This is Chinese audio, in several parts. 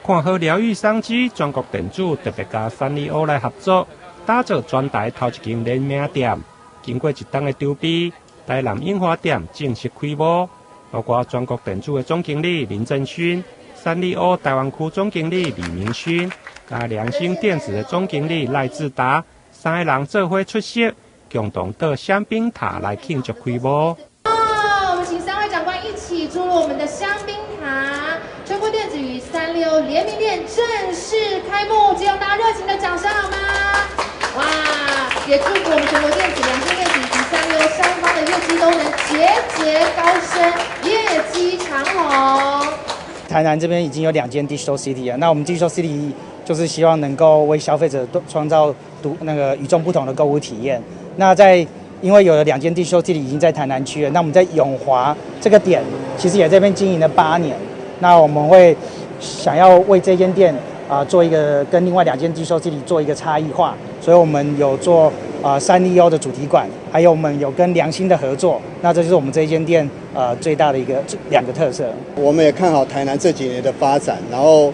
看好疗愈商机，全国店主特别甲三丽鸥来合作，打造全台头一间联名店。经过一冬的筹备，台南樱花店正式开幕。包括全国店主的总经理林正勋、三丽鸥台湾区总经理李明勋，加良心电子的总经理赖志达，三个人做伙出席，共同到香槟塔来庆祝开幕。我们请3位长官一起出入我们的香槟塔，全国电子与三丽鸥联名店正式开幕，借用大家热情的掌声好吗？哇！也祝福我们全国电子、良心电子以及三丽鸥三方的业绩都能节节高升，业绩长虹。台南这边已经有2间 Digital City 了，那我们 Digital City 就是希望能够为消费者创造与众不同的购物体验。那因为有了2间 Digital City 已经在台南区了，那我们在永华这个点其实也这边经营了8年，那我们会想要为这间店做一个跟另外2间 Digital City 做一个差异化，所以我们有做三丽鸥的主题馆，还有我们有跟良心的合作，那这就是我们这一间店最大的2个特色。我们也看好台南这几年的发展，然后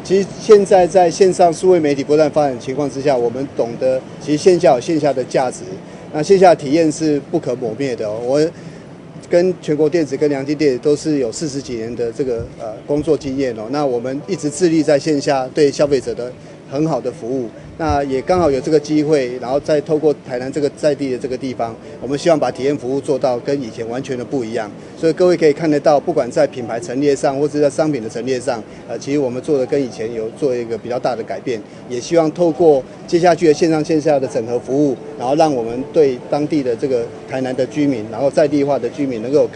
其实现在在线上数位媒体不断发展的情况之下，我们懂得其实线下有线下的价值，那线下的体验是不可磨灭的。我跟全国电子跟良心电子都是有40几年的这个工作经验哦，那我们一直致力在线下对消费者的很好的服务，那也刚好有这个机会，然后再透过台南这个在地的这个地方，我们希望把体验服务做到跟以前完全的不一样。所以各位可以看得到，不管在品牌陈列上，或者在商品的陈列上，其实我们做的跟以前有做一个比较大的改变，也希望透过接下去的线上线下的整合服务，然后让我们对当地的这个台南的居民，然后在地化的居民能够有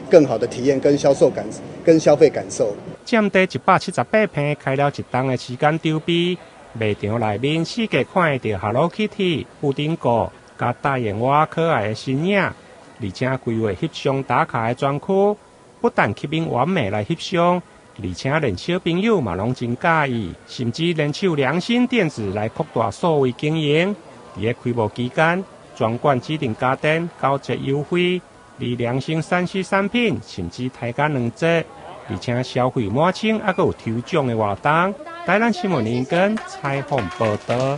更好的体验跟销售感跟消费感受。占地178坪，开了一冬的时间筹备。卖场内面四界看得到 Hello Kitty、布丁狗，加大眼蛙可爱的身影，而且规划翕相打卡的专区，不但吸引完美来翕相，而且连小朋友嘛拢真喜意，甚至联手良心电子来扩大数位经营。在开幕期间，专管指定家电9折优惠，而良心3C 产品甚至抬价2折。而且消费满千，还有抽奖的活动。台南新闻联跟采访报道。